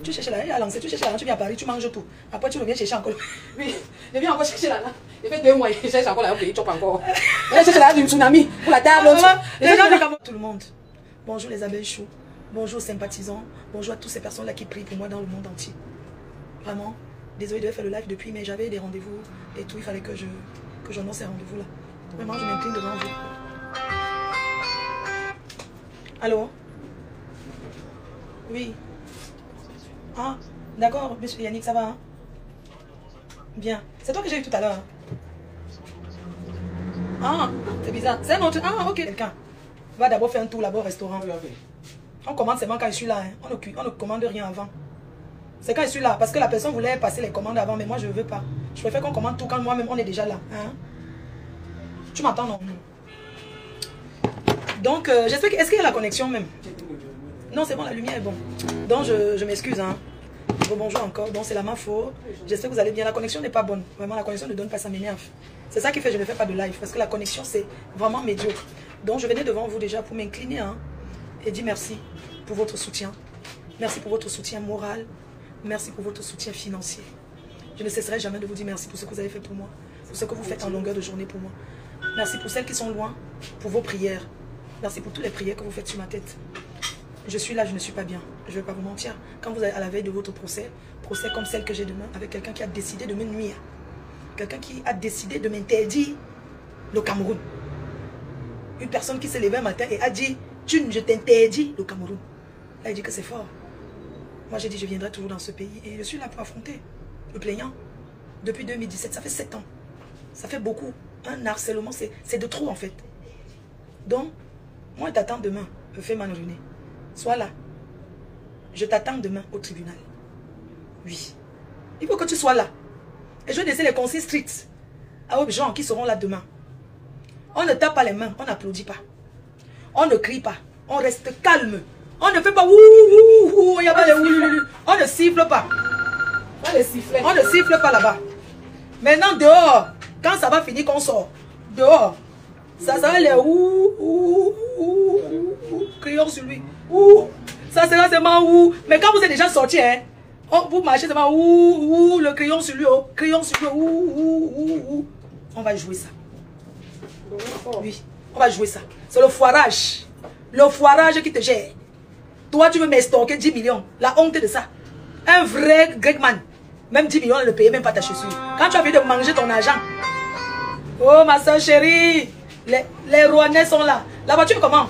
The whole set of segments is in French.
Tu cherches là, il a lancé, tu cherches là, tu viens à Paris, tu manges tout. Après, tu reviens chercher encore. Oui, je viens encore chercher là. Il fait 2 mois, il cherche encore là, il chope encore. Il cherche là du tsunami pour la table. Tout le monde. Bonjour les abeilles choux. Bonjour sympathisants. Bonjour à toutes ces personnes-là qui prient pour moi dans le monde entier. Vraiment, désolé de faire le live depuis, mais j'avais des rendez-vous et tout. Il fallait que j'annonce ces rendez-vous là. Vraiment, je m'incline devant vous. Allô? Oui. Ah, d'accord, monsieur Yannick, ça va hein? Bien. C'est toi que j'ai eu tout à l'heure. Ah, c'est bizarre. C'est un autre. Ah, ok. Quelqu'un va d'abord faire un tour là-bas au restaurant. On commande seulement quand je suis là. Hein. On ne commande rien avant. C'est quand je suis là. Parce que la personne voulait passer les commandes avant, mais moi je ne veux pas. Je préfère qu'on commande tout quand moi-même on est déjà là. Hein? Tu m'entends, non? Donc, j'espère que... Est-ce qu'il y a la connexion même? Non, c'est bon, la lumière est bon. Donc, je m'excuse. Hein. Bonjour encore. Donc, c'est ma faute. J'espère que vous allez bien. La connexion n'est pas bonne. Vraiment, la connexion ne donne pas, ça m'énerve. C'est ça qui fait que je ne fais pas de live. Parce que la connexion, c'est vraiment médiocre. Donc, je venais devant vous déjà pour m'incliner. Hein, et dire merci pour votre soutien. Merci pour votre soutien moral. Merci pour votre soutien financier. Je ne cesserai jamais de vous dire merci pour ce que vous avez fait pour moi. Pour ce que vous faites en longueur de journée pour moi. Merci pour celles qui sont loin. Pour vos prières. Merci pour toutes les prières que vous faites sur ma tête. Je suis là, je ne suis pas bien. Je ne vais pas vous mentir. Quand vous êtes à la veille de votre procès comme celle que j'ai demain, avec quelqu'un qui a décidé de me nuire. Quelqu'un qui a décidé de m'interdire le Cameroun. Une personne qui s'est levée un matin et a dit, je t'interdis le Cameroun. Là, il dit que c'est fort. Moi, j'ai dit, je viendrai toujours dans ce pays. Et je suis là pour affronter le plaignant. Depuis 2017, ça fait 7 ans. Ça fait beaucoup. Un harcèlement, c'est de trop en fait. Donc, moi, je t'attends demain. Fais ma journée. Sois là. Je t'attends demain au tribunal. Oui. Il faut que tu sois là. Et je vais laisser les consignes strictes aux gens qui seront là demain. On ne tape pas les mains, on n'applaudit pas. On ne crie pas. On reste calme. On ne fait pas ouh, il y a pas de ouh. On ne siffle pas. On ne siffle pas là-bas. Maintenant, dehors, quand ça va finir, qu'on sort. Dehors, ça va les ouh, crions sur lui. Ouh, ça sera seulement ouh. Mais quand vous êtes déjà sorti, hein, vous marchez seulement ouh, le crayon sur lui, crayon sur lui, ouh. On va jouer ça. Oui, on va jouer ça. C'est le foirage. Le foirage qui te gère. Toi, tu veux m'estorquer 10 millions. La honte de ça. Un vrai Gregman. Même 10 millions, on ne le paye même pas ta chaussure. Quand tu as envie de manger ton argent. Oh, ma soeur chérie. Les Rouennais sont là. La voiture, comment?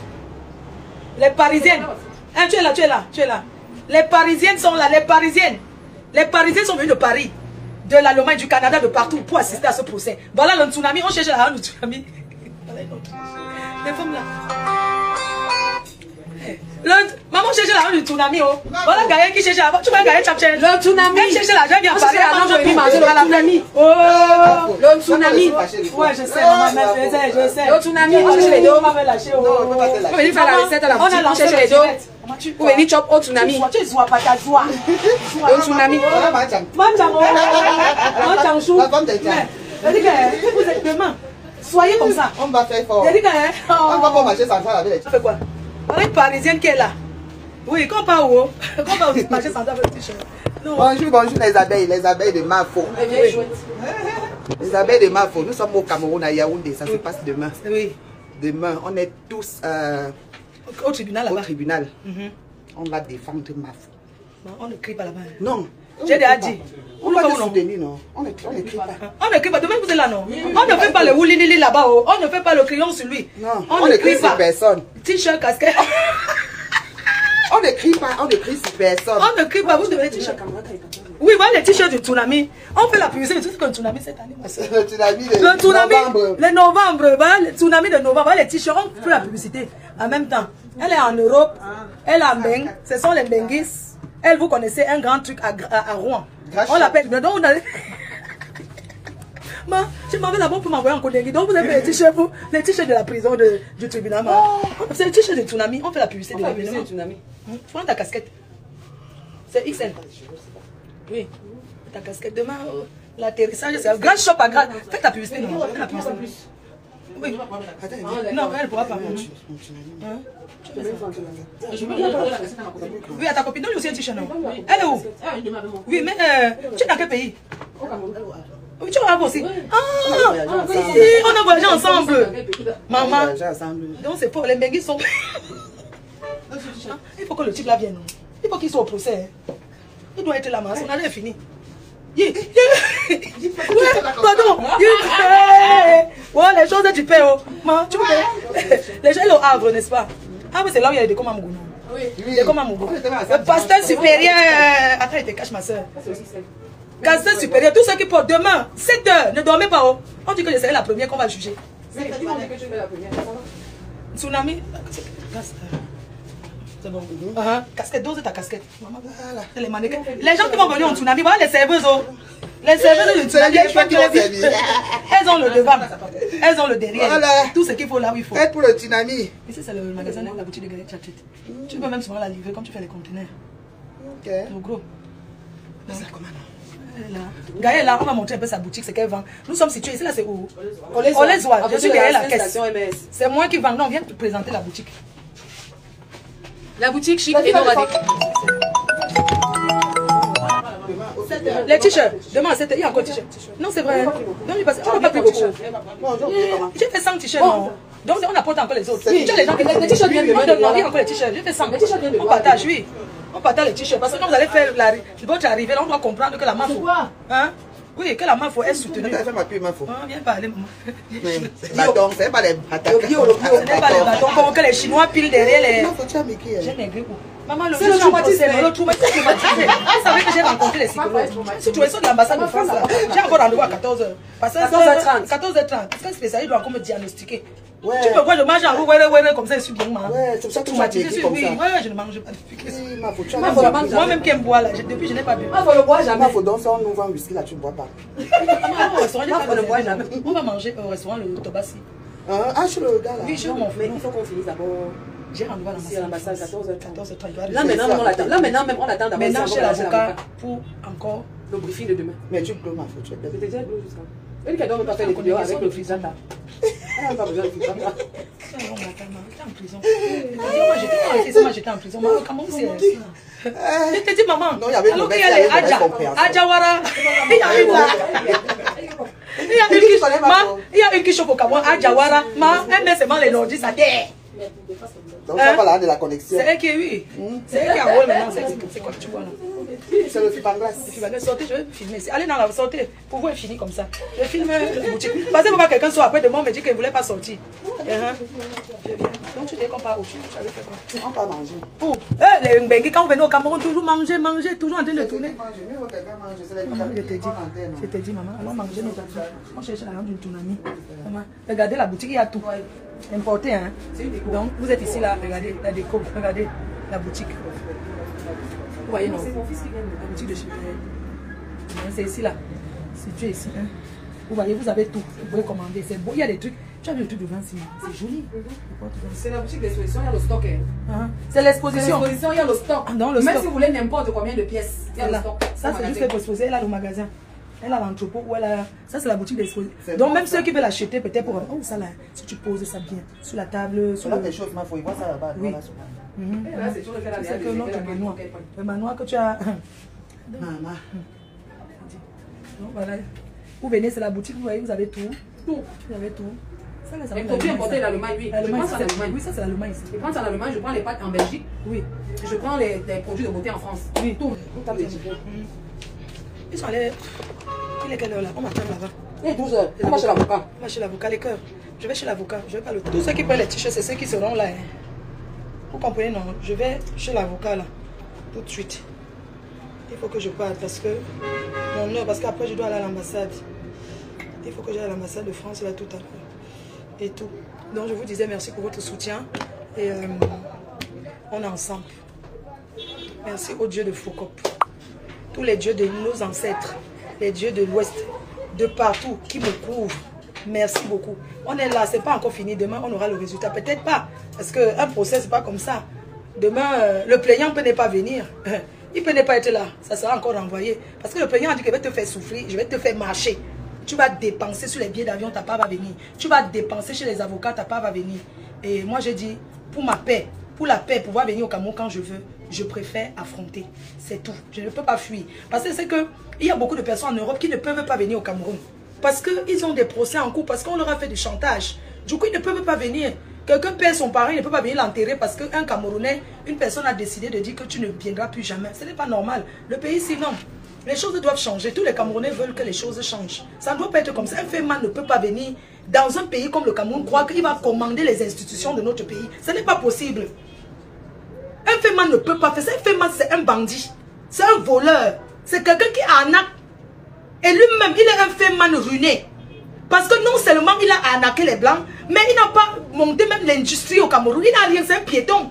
Les Parisiennes. Hein, tu es là. Les Parisiennes sont là, les Parisiennes. Les Parisiennes sont venus de Paris, de l'Allemagne, du Canada, de partout pour assister à ce procès. Voilà le tsunami, on cherche là le tsunami. Les femmes là. Maman cherche l'argent du tsunami. Voilà Gaël qui cherche l'argent. Tu vois Gaël chercher le tsunami. Elle cherche l'argent bien Paris. Je vais manger le tsunami. Oh, le tsunami. Ouais, je sais, maman, je sais. Le tsunami, on cherche les deux. On va lâcher. On va venir faire la recette à la boutique. On cherche les deux. Vous venez chop au tsunami. Tu vois pas ta joie. Le tsunami. La femme de vous êtes demain. Soyez comme ça. On va faire fort. On va pas marcher central avec les. Ça fait quoi? Voilà une Parisienne qui est là. Oui, qu'on part où? Qu'on part au marché central avec le t-shirt. Bonjour les abeilles de Mafo. Les abeilles de Mafo, nous sommes au Cameroun à Yaoundé, ça se passe demain. Oui. Demain, on est tous au tribunal là-bas. Au tribunal. On va défendre Mafo. Non, on ne crie pas là-bas. Non. J'ai déjà dit. On va te soutenir, non. On ne crie pas. On ne crie pas. Demain, vous êtes là, non. On ne fait pas le oulilili là-bas. On ne fait pas le crayon sur lui. Non. On ne crie sur personne. T-shirt, casquette. On ne crie pas. On ne crie sur personne. On ne crie pas. Vous devez t-shirt. Oui, voilà les t-shirts du tsunami. On fait la publicité de tout le tsunami cette année. Le tsunami de novembre. Le novembre. Voilà, le tsunami de novembre. Voilà les t-shirts. On fait la publicité en même temps. Elle est en Europe. Elle est en Beng. Ce sont les Benguis. Elle, vous connaissez un grand truc à Rouen. On l'appelle. Donc, on a... Tu m'avais là-bas pour m'envoyer en Kodengui. Donc, vous avez les t-shirts de la prison du tribunal. C'est le t-shirt de tsunami. On fait la publicité de la prison. Tsunami. Prends ta casquette. C'est XL. Oui. Ta casquette demain. L'atterrissage, c'est un grand shop à grade. Fais ta publicité. Fais la publicité. Oui. Non, elle ne pourra pas. Oui, à ta copine, donne aussi un t-shirt. Elle est où? Oui, mais tu es dans quel pays? Oui, tu vas aussi. Ah, on a voyagé ensemble. Maman. Donc c'est pour les benguis sont. Il faut que le type là vienne. Il faut qu'il soit au procès. Il doit être là, mais son année est finie. Pardon. Ouais, les choses tu paies. Tu payes. Les gens au Havre, n'est-ce pas? Ah oui, c'est là où il y a des comas Mougou. Oui, des comas Mougou. Le pasteur supérieur. Attends, il te cache ma soeur. Pasteur supérieur, tout ce qui porte demain, 7 heures, ne dormez pas. On dit que je serai la première qu'on va juger. Tsunami. C'est bon. Casquette, dose ta casquette. C'est les mannequins. Les gens qui vont venir en tsunami, voilà les serveuses. Les serveuses de tsunami, elles ont le devant. Elles ont le derrière. Voilà. Tout ce qu'il faut là où il faut. Faites pour le tsunami. Ici, c'est le magasin, la boutique de galettes Tchatchit. Tu peux même souvent la livrer comme tu fais les conteneurs. Ok. Le gros. C'est la commande. Gaëlle, là, on va montrer un peu sa boutique, ce qu'elle vend. Nous sommes situés ici, là, c'est où? On les voit. Je suis Gaëlle, la caisse. C'est moi qui vends. Non, on vient te présenter la boutique. La boutique chic et nomadique. Les t-shirts. Demain, il y a encore t-shirts. Non, c'est vrai. Non, il passe. On n'a pas pris beaucoup. J'ai fait 100 t-shirts, non? Donc, on apporte encore les autres. Oui, les gens, les t-shirts viennent demain. Non, il y a encore les t-shirts. J'ai fait 100. On partage, oui. On partage les t-shirts. Parce que quand vous allez faire votre arrivée, là, on doit comprendre que la MAFO. Hein? Oui, que la MAFO est soutenue. Elle fait ma pub, MAFO. Viens parler, maman. Bâton, c'est pas les bâtons. Ce n'est pas les bâtons, comme que les Chinois pilent derrière les. J'ai maigri où? Maman, le traumatisme. Le traumatisme. Vous savez que j'ai rencontré les psychologues. Si tu es sur l'ambassade de France, j'ai encore rendez-vous à 14h. 14h30. Parce qu'un spécialiste doit encore me diagnostiquer. Ouais. Tu peux voir, je mange en roue, comme ça, je suis bien mal. Ouais, c'est pour ça que tu m'as dit comme ça. Ouais, je ne mange pas depuis. Moi-même qui aime boire là, depuis je n'ai pas bu. Il faut le boire jamais. Il faut donc ça, on nous vend un whisky là, tu ne bois pas. Au restaurant, on ne boit jamais. On va manger au restaurant le Tobassi. Ah, chez le gars là. Oui, chez mon frère. Il faut qu'on finisse d'abord. J'ai rendez-vous à l'ambassade 14h30. Là maintenant, même on attend d'abord. Maintenant, chez l'avocat pour encore le briefing de demain. Mais tu peux ma faute. Tu es déjà jusqu'à. Elle qui a même pas fait les vidéos avec le frisata. Elle n'a pas besoin de frisata. On m'attend en prison. Moi j'étais en prison. Comment c'est? Je te dis maman. Non, il y avait une mauvaise Adjawara. Il y a une qui chope au Cameroun. Adjawara. Elle met seulement les lordis à terre. Donc ça va là de la connexion. C'est elle qui est, oui. C'est elle qui a rôle maintenant. C'est quoi que tu vois là? C'est le fibanglas. Sortez, je vais filmer. Allez dans la sortez. Pour vous, elle finit comme ça. Je filme la boutique. Parce que pas quelqu'un soit après de moi me dit qu'elle ne voulait pas sortir. Donc tu dis qu'on part au chien. On part manger. Où? Les Mbengue, quand vous venez au Cameroun, toujours manger, toujours en train de tourner. Je te dis, maman, allons manger nos affaires. On cherche la lampe d'une tournamie. Regardez la boutique, il y a tout. Importé, hein. Donc vous êtes ici là, regardez la déco, regardez la boutique. Vous voyez, non? La boutique de chez c'est ici là, situé ici. Hein. Vous voyez, vous avez tout. Vous pouvez commander, c'est beau. Il y a des trucs. Tu as vu le truc devant ici, c'est joli. C'est la boutique d'exposition, il y a le stock. Hein. C'est l'exposition. Il y a le stock. Dans le Même stock. si vous voulez n'importe combien de pièces, il y a le stock. Ça, c'est juste pour exposer. Elle a le magasin. Elle a l'entrepôt où elle a. Ça, c'est la boutique d'exposition. Donc, même ceux qui veulent l'acheter, peut-être pour. Oh, ça là. Si tu poses ça bien. Sur la table. Sur des choses, il faut y voir ça là-bas. Oui. C'est que notre manoir. Le manoir que tu as. Maman. Donc, voilà. Vous venez, c'est la boutique, vous voyez, vous avez tout. Tout. Vous avez tout. Les produits importés l'Allemagne, oui. Oui, ça c'est l'Allemagne ici. Je prends ça en Allemagne, je prends les pâtes en Belgique. Oui. Je prends les produits de beauté en France. Oui, tout. Ils sont allés. Il est quelle heure là? On m'attend là-bas. Il est 12 h. On va chez l'avocat. On va chez l'avocat, les cœurs. Je vais chez l'avocat. Je vais pas le temps. Tous ceux qui prennent les t-shirts, c'est ceux qui seront là. Vous comprenez, non? Je vais chez l'avocat là. Tout de suite. Il faut que je parte parce que mon heure, parce qu'après je dois aller à l'ambassade. Il faut que j'aille à l'ambassade de France là tout à l'heure. Et tout. Donc je vous disais merci pour votre soutien. Et on est ensemble. Merci au Dieu de Foucault. Tous les dieux de nos ancêtres, les dieux de l'Ouest, de partout, qui me couvrent. Merci beaucoup. On est là, c'est pas encore fini. Demain, on aura le résultat. Peut-être pas. Parce qu'un procès, c'est pas comme ça. Demain, le plaignant peut ne pas venir. Il peut ne pas être là. Ça sera encore renvoyé. Parce que le plaignant a dit qu'il va te faire souffrir, je vais te faire marcher. Tu vas dépenser sur les billets d'avion, ta part va venir. Tu vas dépenser chez les avocats, ta part va venir. Et moi, j'ai dit, pour ma paix, pour la paix, pouvoir venir au Cameroun quand je veux, je préfère affronter. C'est tout. Je ne peux pas fuir. Parce que c'est que il y a beaucoup de personnes en Europe qui ne peuvent pas venir au Cameroun. Parce qu'ils ont des procès en cours, parce qu'on leur a fait du chantage. Du coup, ils ne peuvent pas venir. Quelqu'un perd son parent, il ne peut pas venir l'enterrer parce qu'un Camerounais, une personne a décidé de dire que tu ne viendras plus jamais. Ce n'est pas normal. Le pays, sinon, les choses doivent changer. Tous les Camerounais veulent que les choses changent. Ça ne doit pas être comme ça. Un FEMA ne peut pas venir dans un pays comme le Cameroun, croire qu'il va commander les institutions de notre pays. Ce n'est pas possible. Un FEMA ne peut pas faire ça. Un FEMA, c'est un bandit. C'est un voleur. C'est quelqu'un qui arnaque. Et lui-même, il est un FEMA ruiné. Parce que non seulement il a arnaqué les Blancs, mais il n'a pas monté même l'industrie au Cameroun. Il n'a rien, c'est un piéton.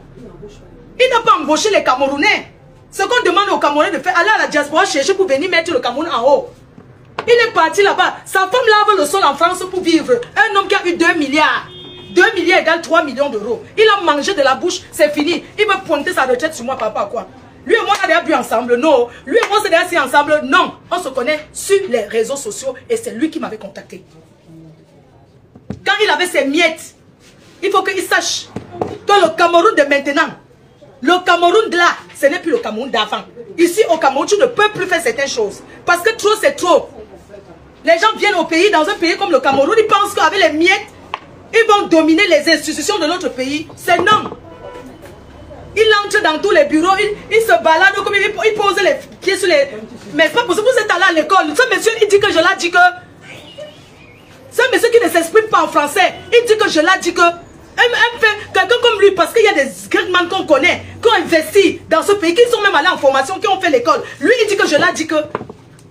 Il n'a pas embauché les Camerounais. Ce qu'on demande aux Camerounais de faire, aller à la diaspora chercher pour venir mettre le Cameroun en haut. Il est parti là-bas. Sa femme lave le sol en France pour vivre. Un homme qui a eu 2 milliards. 2 milliards égale 3 millions d'euros. Il a mangé de la bouche, c'est fini. Il veut pointer sa retraite sur moi, papa, quoi. Lui et moi, on a déjà bu ensemble, non. Lui et moi, on s'est déjà assis ensemble, non. On se connaît sur les réseaux sociaux et c'est lui qui m'avait contacté. Quand il avait ses miettes, il faut qu'il sache que le Cameroun de maintenant, le Cameroun de là, ce n'est plus le Cameroun d'avant. Ici au Cameroun, tu ne peux plus faire certaines choses. Parce que trop, c'est trop. Les gens viennent au pays, dans un pays comme le Cameroun, ils pensent qu'avec les miettes, ils vont dominer les institutions de notre pays. C'est non. Il entre dans tous les bureaux, il se balade comme il pose les pieds sur les... Mais c'est pas possible, vous êtes allé à l'école. Ce monsieur, il dit que je l'ai dit que... Ce monsieur qui ne s'exprime pas en français, il dit que je l'ai dit que... Quelqu'un comme lui, parce qu'il y a des greatman qu'on connaît, qui ont investi dans ce pays, qui sont même allés en formation, qui ont fait l'école. Lui, il dit que je l'ai dit que...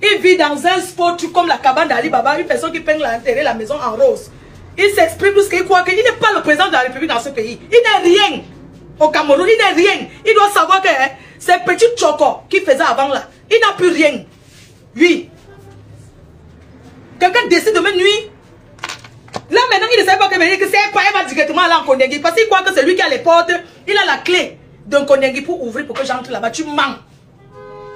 Il vit dans un sport comme la cabane d'Ali Baba, une personne qui peint la maison en rose. Il s'exprime parce qu'il croit qu'il n'est pas le président de la République dans ce pays. Il n'est rien. Au Cameroun, il n'est rien. Il doit savoir que ces petits chocos qu'il faisait avant là, il n'a plus rien. Oui. Quelqu'un décide de me nuire. Là maintenant, il ne sait pas que c'est pas, il va directement aller en Kondengui. Parce qu'il croit que c'est lui qui a les portes. Il a la clé d'un Kondengui pour ouvrir, pour que j'entre là-bas. Tu mens.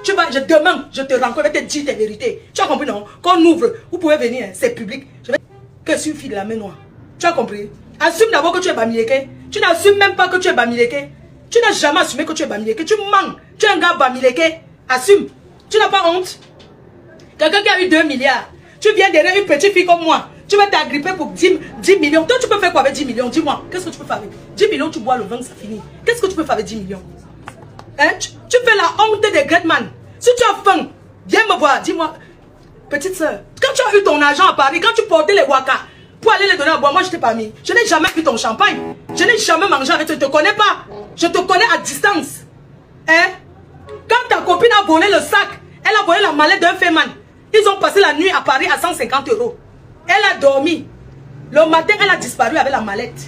Tu vas, demain, je te rencontre, je vais te dire tes vérités. Tu as compris, non? Quand on ouvre, vous pouvez venir, c'est public. Je vais que je suis une fille de la main noire. Tu as compris? Assume d'abord que tu es Bamileke. Tu n'assumes même pas que tu es Bamileke. Tu n'as jamais assumé que tu es Bamileke. Tu mens. Tu es un gars Bamileke. Assume. Tu n'as pas honte. Quelqu'un qui a eu 2 milliards. Tu viens derrière une petite fille comme moi. Tu vas t'agripper pour 10 millions. Toi, tu peux faire quoi avec 10 millions? Dis-moi. Qu'est-ce que tu peux faire avec 10 millions? Tu bois le vin, ça finit. Qu'est-ce que tu peux faire avec 10 millions? Hein? Tu fais la honte des greatman. Si tu as faim, viens me voir. Dis-moi. Petite soeur, quand tu as eu ton argent à Paris, quand tu portais les waka pour aller les donner à boire, moi je t'ai pas mis. Je n'ai jamais vu ton champagne. Je n'ai jamais mangé avec toi. Je ne te connais pas. Je te connais à distance. Hein? Quand ta copine a volé le sac, elle a volé la mallette d'un féman. Ils ont passé la nuit à Paris à 150 €. Elle a dormi. Le matin, elle a disparu avec la mallette.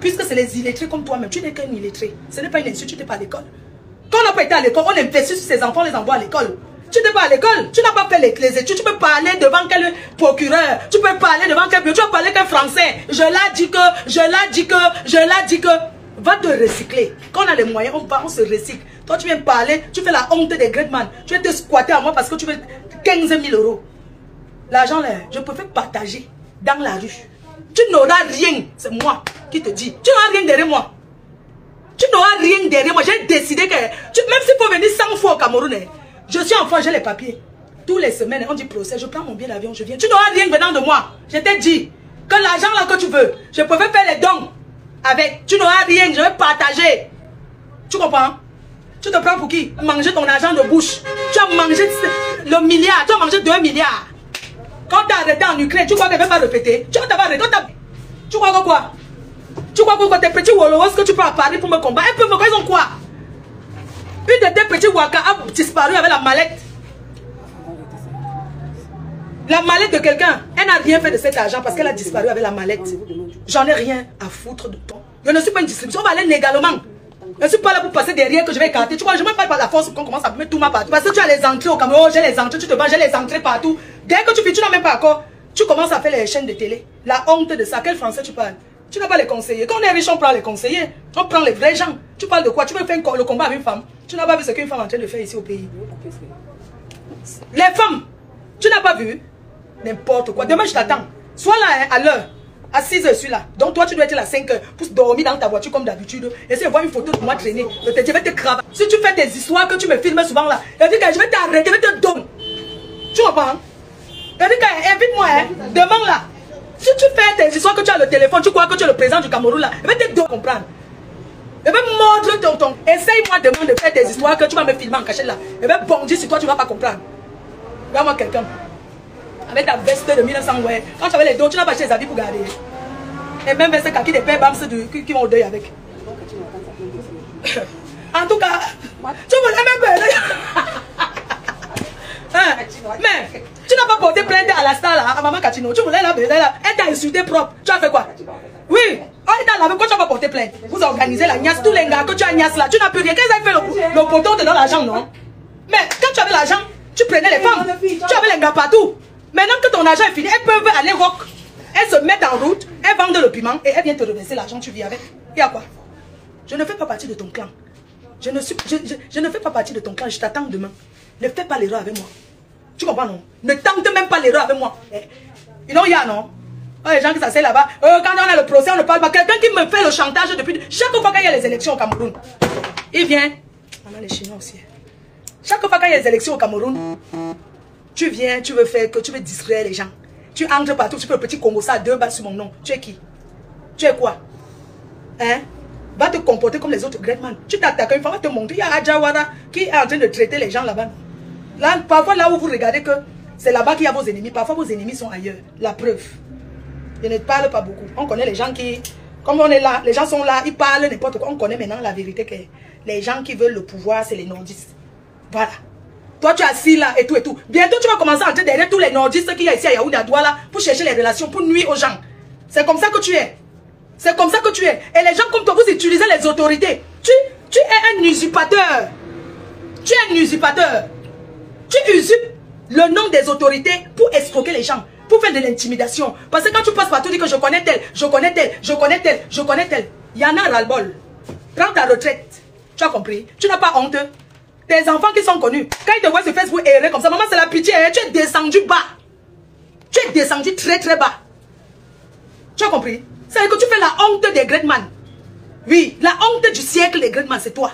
Puisque c'est les illettrés comme toi-même. Tu n'es qu'un illettré. Ce n'est pas une insulte, tu n'es pas à l'école. Quand on n'a pas été à l'école, on investit sur ses enfants, on les envoie à l'école. Tu n'es pas à l'école, tu n'as pas fait les études, tu peux parler devant quel procureur, tu peux parler devant quel bureau, tu vas parler qu'un français. Je l'ai dit que, je l'ai dit que, je l'ai dit que. Va te recycler. Quand on a les moyens, on se recycle. Toi, tu viens parler, tu fais la honte des greatman. Tu viens te squatter à moi parce que tu veux 15 000 €. L'argent là, je préfère partager dans la rue. Tu n'auras rien, c'est moi qui te dis. Tu n'auras rien derrière moi. Tu n'auras rien derrière moi. J'ai décidé que, même s'il faut venir 100 fois au Cameroun, je suis enfant, j'ai les papiers. Tous les semaines, on dit procès, je prends mon billet d'avion, je viens. Tu n'auras rien venant de moi. Je t'ai dit que l'argent là que tu veux, je préfère faire les dons avec. Tu n'auras rien, je vais partager. Tu comprends? Tu te prends pour qui? Manger ton argent de bouche. Tu as mangé le milliard, tu as mangé 2 milliards. Quand tu as arrêté en Ukraine, tu crois qu'elle ne va pas répéter? Tu vas arrêter. Tu crois que quoi? Tu crois que tes petits Wolowos que tu peux à Paris pour me combattre? Ils peuvent me ils ont quoi? Une de tes petits Waka a disparu avec la mallette. La mallette de quelqu'un. Elle n'a rien fait de cet argent parce qu'elle a disparu avec la mallette. J'en ai rien à foutre de toi. Je ne suis pas une distribution. On va aller légalement. Je ne suis pas là pour passer derrière que je vais écarter. Tu vois, je ne me parle pas de la force qu'on commence à mettre tout ma partout. Parce que tu as les entrées au Cameroun, j'ai les entrées, tu te vends, j'ai les entrées partout. Dès que tu fais, tu n'as même pas encore. Tu commences à faire les chaînes de télé. La honte de ça. Quel français tu parles? Tu n'as pas les conseillers. Quand on est riche, on prend les conseillers. On prend les vrais gens. Tu parles de quoi? Tu veux faire le combat avec une femme. Tu n'as pas vu ce qu'une femme est en train de faire ici au pays. Les femmes, tu n'as pas vu. N'importe quoi. Demain, je t'attends. Sois là hein, à l'heure. À 6h, je suis là. Donc toi, tu dois être là à 5h pour dormir dans ta voiture comme d'habitude. Essaye de voir une photo de moi traîner. Je vais te cravacher. Si tu fais des histoires que tu me filmes souvent là, je vais t'arrêter, je vais te donner. Tu comprends? Invite-moi, hein. Demain là. Si tu fais des histoires que tu as le téléphone, tu crois que tu es le président du Cameroun là, je vais te donner comprendre. Je vais montrer ton. Essaye-moi demain de faire des histoires que tu vas me filmer en cachette là. Je vais bondir sur toi, tu ne vas pas comprendre. Regarde-moi quelqu'un. Avec ta veste de 1900, ouais. Quand tu avais les dons, tu n'as pas acheté les habits pour garder. Et même veste kaki des pères bams qui vont au deuil avec. En tout cas, tu me l'as même hein? Mais tu n'as pas porté plainte à la star là, à maman Katino. Tu voulais la baiser là. Elle t'a insulté propre. Tu as fait quoi? Oui. Oh, elle t'a lavé. Pourquoi tu n'as pas porté plainte? Vous organisez la niasse. Tous les gars que tu as niasse là. Tu n'as plus rien. Qu'est-ce qu'ils ont fait le poteau te donne l'argent, non? Mais quand tu avais l'argent, tu prenais les femmes. Tu avais les gars partout. Maintenant que ton argent est fini, elles peuvent aller rock. Elles se mettent en route, elles vendent le piment et elles viennent te reverser l'argent, tu vis avec. Et à quoi? Je ne fais pas partie de ton clan. Je ne fais pas partie de ton clan, je t'attends demain. Ne fais pas l'erreur avec moi. Tu comprends, non? Ne tente même pas l'erreur avec moi. Il y a, non? Oh, les gens qui s'asseyent là-bas, quand on a le procès, on ne parle pas. Quelqu'un qui me fait le chantage depuis... Chaque fois qu'il y a les élections au Cameroun, il vient... On a les Chinois aussi. Chaque fois qu'il y a les élections au Cameroun, tu viens, tu veux distraire les gens. Tu entres partout, tu fais le petit Congo ça, 2 balles sur mon nom. Tu es qui? Tu es quoi? Hein? Va te comporter comme les autres Greatman. Tu t'attaques une fois, va te montrer. Il y a Adjawara qui est en train de traiter les gens là-bas. Là, parfois, là où vous regardez que c'est là-bas qu'il y a vos ennemis. Parfois, vos ennemis sont ailleurs. La preuve. Je ne parle pas beaucoup. On connaît les gens qui... Comme on est là, les gens sont là, ils parlent n'importe quoi. On connaît maintenant la vérité que les gens qui veulent le pouvoir, c'est les nordistes. Voilà. Toi, tu es assis là et tout et tout. Bientôt, tu vas commencer à entrer derrière tous les nordistes qu'il y a ici à Yaoundé, à Douala, pour chercher les relations, pour nuire aux gens. C'est comme ça que tu es. C'est comme ça que tu es. Et les gens comme toi, vous utilisez les autorités. Tu es un usurpateur. Tu es un usurpateur. Tu usurpes le nom des autorités pour escroquer les gens, pour faire de l'intimidation. Parce que quand tu passes partout, tu dis que je connais tel, je connais tel, je connais tel, je connais tel. Il y en a ras-le-bol. Prends ta retraite. Tu as compris? Tu n'as pas honte. Tes enfants qui sont connus, quand ils te voient sur Facebook errer comme ça, maman, c'est la pitié, hein? Tu es descendu bas. Tu es descendu très très bas. Tu as compris? C'est que tu fais la honte des Greatman. Oui, la honte du siècle des Greatman, c'est toi.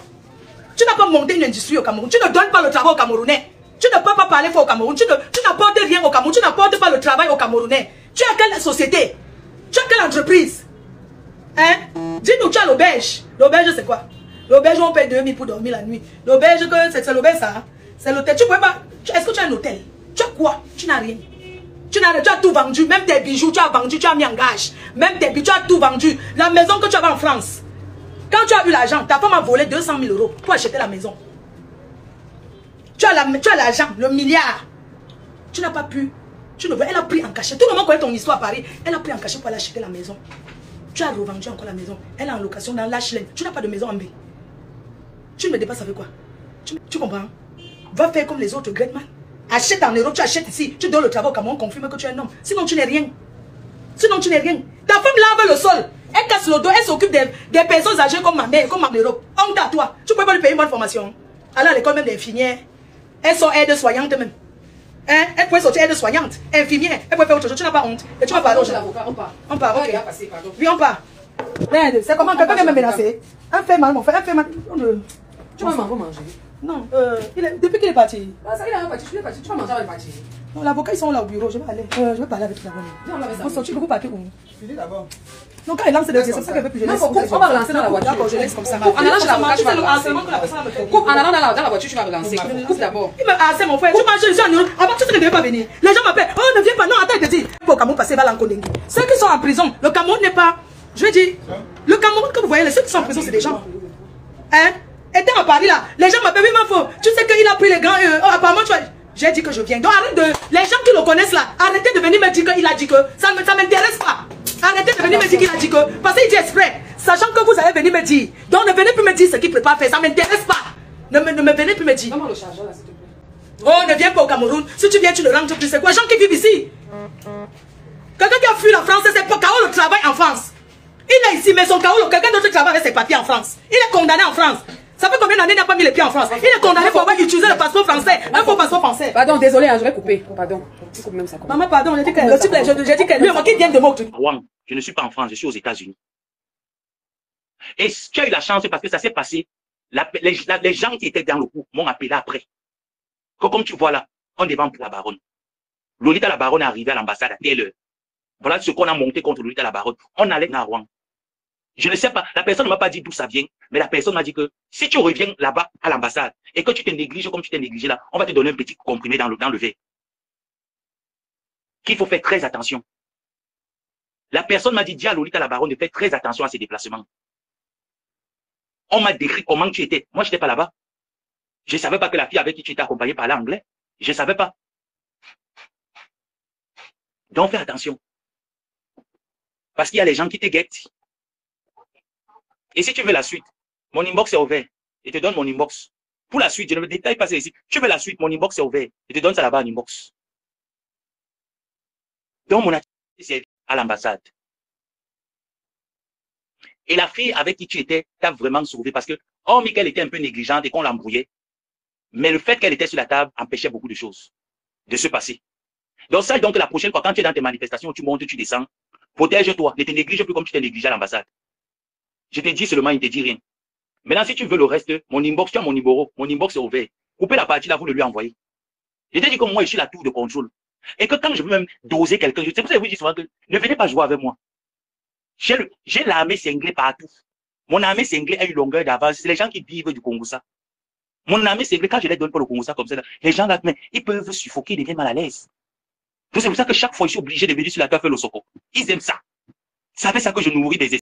Tu n'as pas monté une industrie au Cameroun. Tu ne donnes pas le travail aux Camerounais. Tu ne peux pas parler fort au Cameroun. Tu n'apportes rien au Cameroun. Tu n'apportes pas le travail aux Camerounais. Tu as quelle société? Tu as quelle entreprise? Hein? Dis-nous, tu as l'auberge. L'auberge, c'est quoi? L'auberge, on paye 2000 pour dormir la nuit. L'auberge, c'est l'auberge, ça. C'est l'hôtel. Tu peux pas. Est-ce que tu as un hôtel? Tu as quoi? Tu n'as rien. Tu as tout vendu. Même tes bijoux, tu as vendu. Tu as mis en gage. Même tes bijoux, tu as tout vendu. La maison que tu avais en France. Quand tu as eu l'argent, ta femme a volé 200 000 € pour acheter la maison. Tu as l'argent, le milliard. Tu n'as pas pu. Elle a pris en cachet. Tout le monde connaît ton histoire à Paris. Elle a pris en cachet pour aller acheter la maison. Tu as revendu encore la maison. Elle est en location dans l'HLM. Tu n'as pas de maison en B. Tu me dépasses avec quoi? Tu comprends? Va faire comme les autres Greatman. Achète en Europe, tu achètes ici. Tu donnes le travail au Cameroun, confirme que tu es un homme. Sinon, tu n'es rien. Sinon, tu n'es rien. Ta femme lave le sol. Elle casse le dos. Elle s'occupe des personnes âgées comme ma mère, comme en Europe. Honte à toi. Tu ne peux pas lui payer une bonne formation. Elle a à l'école même des infirmières. Elles sont aides-soignantes même. Hein? Elle pourrait sortir aide-soignante, infirmière. Elle pourrait faire autre chose. Tu n'as pas honte. Et tu vas parler aux gens. On part, ok. Oui, on part. C'est comment quelqu'un vient me menacer. Un fait mal, mon frère. Un fait mal. Tu vas manger. Non, depuis qu'il est parti. Ah, ça, il est parti. Tu vas manger avec parti. Non, l'avocat, ils sont là au bureau. Je vais aller. Je vais parler avec l'avocat. Vous sortez, vous partez où? Finis d'abord. Non, quand il lance des dossiers, c'est ça qu'elle veut plus. On va relancer dans la voiture. D'accord, je laisse comme ça. En allant chez l'avocat, tu vas relancer. En allant dans la voiture, tu vas relancer. Coupe d'abord. Il me hasse, mon frère. Tu manges, je suis en Europe. Avant, tu sais que je ne vais pas venir. Les gens m'appellent. Oh, ne viens pas. Non, attends, je te dis. Pour le Cameroun passer vers l'Ankondengue. Ceux qui sont en prison, le Cameroun n'est pas. Je vais dire. Le Cameroun, que vous voyez, ceux qui sont en prison, c'est des gens. Hein? Étant à Paris là, les gens m'appellent. Oui, ma faux. Tu sais qu'il a pris les grands. Apparemment, tu vois. J'ai dit que je viens. Donc arrête de. Les gens qui le connaissent là, arrêtez de venir me dire qu'il a dit que. Ça ne m'intéresse pas. Arrêtez de venir me dire qu'il a dit que. Parce qu'il dit exprès. Sachant que vous allez venir me dire. Donc ne venez plus me dire ce qu'il prépare faire. Ça ne m'intéresse pas. Ne me venez plus me dire. Comment le chargeur là, s'il te plaît? Oh, ne viens pas au Cameroun. Si tu viens, tu le rentres plus. C'est quoi? Les gens qui vivent ici. Quelqu'un qui a fui la France, c'est pas K.O. le travail en France. Il est ici, mais son K.O. quelqu'un d'autre travaille avec ses papiers en France. Il est condamné en France. Ça fait combien d'années qu'il n'a pas mis les pieds en France? Il est condamné pour avoir utilisé le passeport français. Un faux passeport français. français. Pardon, désolé, hein, je vais couper. Pardon. Je coupe même ça. Maman, pardon, j'ai dit que le type, j'ai dit que lui, moi, qui vient de moquer. Je ne suis pas en France, je suis aux États-Unis. Et tu as eu la chance parce que ça s'est passé. Les gens qui étaient dans le coup m'ont appelé après. Comme tu vois là, on dévend pour la baronne. Lolita la baronne est arrivée à l'ambassade à telle heure. Voilà ce qu'on a monté contre Lolita la baronne. On allait à Rouen. Je ne sais pas, la personne ne m'a pas dit d'où ça vient, mais la personne m'a dit que si tu reviens là-bas à l'ambassade et que tu te négliges comme tu t'es négligé là, on va te donner un petit comprimé dans le verre. Qu'il faut faire très attention. La personne m'a dit, dis à Lolita la baronne de faire très attention à ses déplacements. On m'a décrit comment tu étais. Moi, je n'étais pas là-bas. Je ne savais pas que la fille avec qui tu étais accompagnée parlait anglais. Je ne savais pas. Donc, fais attention. Parce qu'il y a les gens qui te guettent. Et si tu veux la suite, mon inbox est ouvert. Je te donne mon inbox. Pour la suite, je ne me détaille pas ici. Tu veux la suite, mon inbox est ouvert. Je te donne ça là-bas en inbox. Donc, mon activité, c'est à l'ambassade. Et la fille avec qui tu étais t'a vraiment sauvé parce que, hormis qu'elle était un peu négligente et qu'on l'embrouillait, mais le fait qu'elle était sur la table empêchait beaucoup de choses de se passer. Donc, sache donc que la prochaine fois, quand tu es dans tes manifestations, tu montes, tu descends, protège-toi, ne te néglige plus comme tu t'es négligé à l'ambassade. Je te dis seulement, il ne te dit rien. Maintenant, si tu veux le reste, mon inbox, tu as mon numéro, mon inbox est ouvert. Coupez la partie là, vous le lui envoyez. Je te dis que moi, je suis la tour de contrôle. Et que quand je veux même doser quelqu'un, c'est pour ça que je vous dis souvent que ne venez pas jouer avec moi. J'ai l'armée cinglée partout. Mon armée cinglée a une longueur d'avance. C'est les gens qui vivent du Congo ça. Mon armée cinglée, quand je les donne pour le Congo ça comme ça, là, les gens là, mais ils peuvent suffoquer, ils deviennent mal à l'aise. C'est pour ça que chaque fois, je suis obligé de venir sur la table faire le soco. Ils aiment ça. Ça fait ça que je nourris des